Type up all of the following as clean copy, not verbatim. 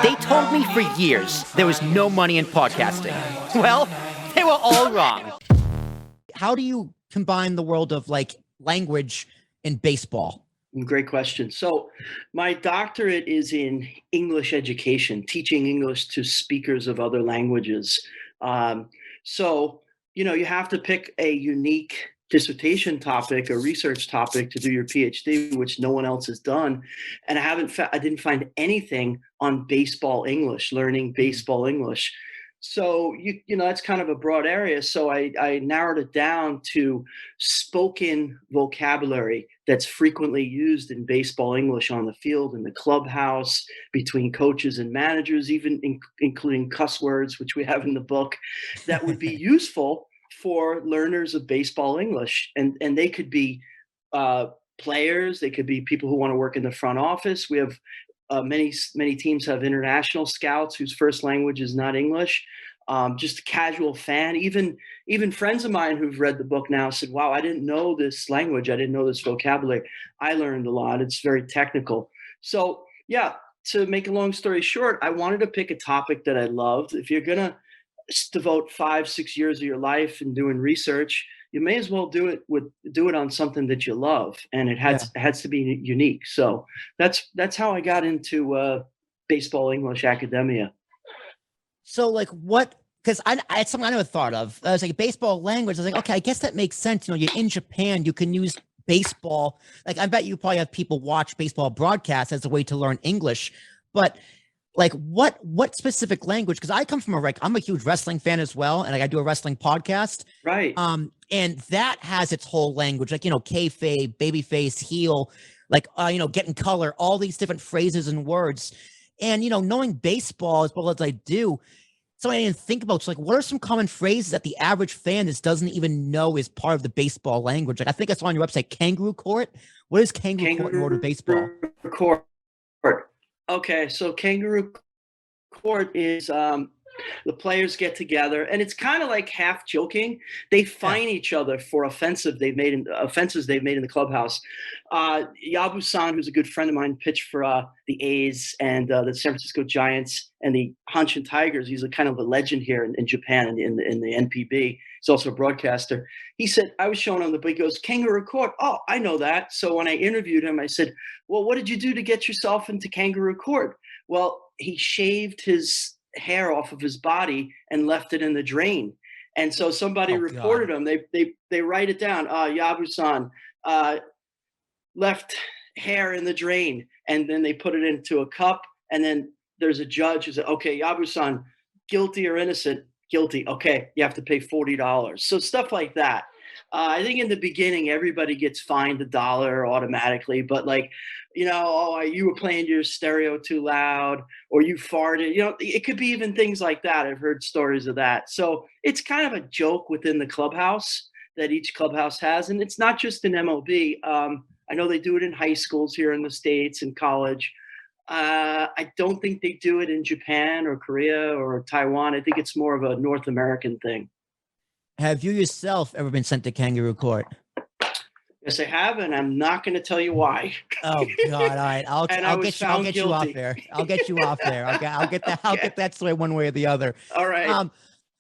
They told me for years there was no money in podcasting. Well, they were all wrong. How do you combine the world of like language and baseball? Great question. So my doctorate is in English education, teaching English to speakers of other languages. So, you have to pick a unique dissertation topic, a research topic to do your PhD, which no one else has done. And I didn't find anything on baseball English, learning baseball English. So that's kind of a broad area. So I narrowed it down to spoken vocabulary that's frequently used in baseball English on the field, in the clubhouse, between coaches and managers, even including cuss words, which we have in the book, that would be useful for learners of baseball English. And they could be players, they could be people who want to work in the front office. We have many teams have international scouts whose first language is not English. Just a casual fan, even friends of mine who've read the book now said, "Wow, I didn't know this language. I didn't know this vocabulary. I learned a lot. It's very technical." So yeah, to make a long story short, I wanted to pick a topic that I loved. If you're gonna devote 5-6 years of your life in doing research, you may as well do it on something that you love, and it has to be unique. So that's how I got into baseball English academia. So like what? Because it's something I never thought of. I was like baseball language. I was like, okay, I guess that makes sense. You're in Japan, you can use baseball. Like I bet you probably have people watch baseball broadcasts as a way to learn English, but like what specific language? Because I come from I'm a huge wrestling fan as well, and I do a wrestling podcast. Right. And that has its whole language, like kayfabe, babyface, heel, like getting color, all these different phrases and words. And knowing baseball as well as I do, so I didn't think about. So like, what are some common phrases that the average fan doesn't even know is part of the baseball language? Like I think I saw on your website, kangaroo court. What is kangaroo court in order to baseball? Court. Okay, so kangaroo court is the players get together, and it's kind of like half joking. They fine each other for offenses they've made in the clubhouse. Yabu-san, who's a good friend of mine, pitched for the A's and the San Francisco Giants and the Hanshin Tigers. He's a kind of a legend here in Japan in the NPB. He's also a broadcaster. He said, I was showing him the book. He goes, kangaroo court. Oh, I know that. So when I interviewed him, I said, well, what did you do to get yourself into kangaroo court? Well, he shaved his hair off of his body and left it in the drain. And so somebody reported him. They write it down. Yabu-san left hair in the drain, and then they put it into a cup. And then there's a judge who said, okay, Yabu-san, guilty or innocent? Guilty. Okay, you have to pay $40. So stuff like that. I think in the beginning, everybody gets fined $1 automatically, but like, you were playing your stereo too loud, or you farted, it could be even things like that. I've heard stories of that. So it's kind of a joke within the clubhouse that each clubhouse has. And it's not just in MLB. I know they do it in high schools here in the States and college. I don't think they do it in Japan or Korea or Taiwan. I think it's more of a North American thing. Have you yourself ever been sent to kangaroo court? Yes, I have, and I'm not going to tell you why. Oh God! All right, I'll get you off there. I'll get you off there. I'll get that. I'll get that story one way or the other. All right.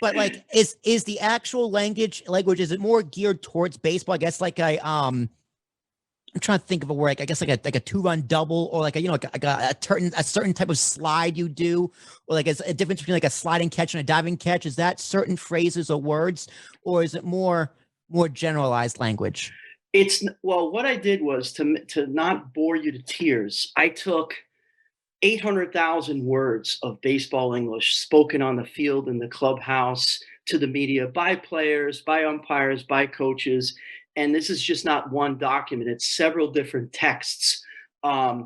But like, is the actual language? Is it more geared towards baseball? I guess like I'm trying to think of a word. I guess like a 2-run double, or like a certain type of slide you do, or like a difference between like a sliding catch and a diving catch. Is that certain phrases or words, or is it more generalized language? What I did was to not bore you to tears. I took 800,000 words of baseball English spoken on the field, in the clubhouse, to the media, by players, by umpires, by coaches. And this is just not one document. It's several different texts. A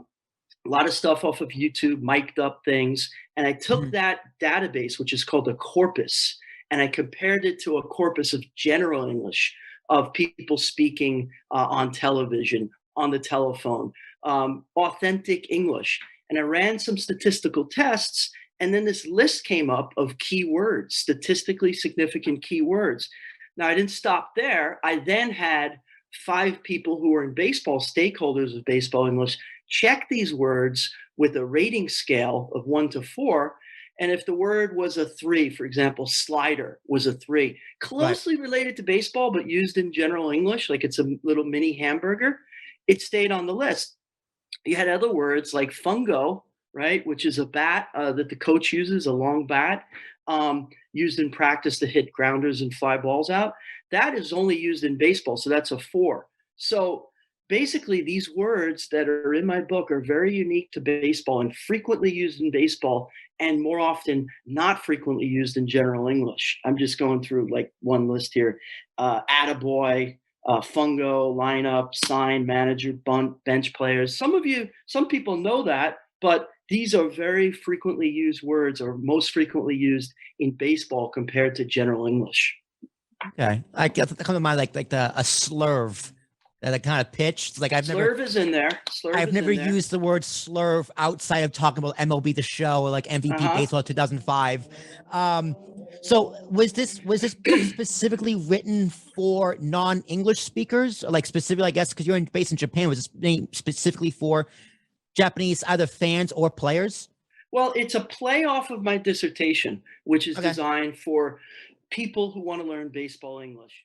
lot of stuff off of YouTube, mic'd up things. And I took that database, which is called a corpus, and I compared it to a corpus of general English, of people speaking on television, on the telephone, authentic English. And I ran some statistical tests, and then this list came up of keywords, statistically significant keywords. Now, I didn't stop there. I then had 5 people who were in baseball, stakeholders of baseball English, check these words with a rating scale of 1 to 4. And if the word was a 3, for example, slider was a 3, Right. closely related to baseball, but used in general English, like it's a little mini hamburger, it stayed on the list. You had other words like fungo, right, which is a bat that the coach uses, a long bat, used in practice to hit grounders and fly balls out. That is only used in baseball, so that's a 4. So basically, these words that are in my book are very unique to baseball and frequently used in baseball, and more often not frequently used in general English. I'm just going through like one list here: attaboy, fungo, lineup, sign, manager, bunt, bench players. Some people know that, but these are very frequently used words, or most frequently used in baseball compared to general English. Okay. I guess come to mind like the a slurve, that kind of pitch. It's like Slurve is in there. Slurve I've is never in there. used the word slurve outside of talking about MLB The Show or like Uh MVP huh. Baseball 2005. Um, so was this book specifically written for non-English speakers, or like specifically, I guess, because based in Japan? Was this made specifically for Japanese either fans or players? Well, it's a play off of my dissertation, which is Okay. designed for people who want to learn baseball English.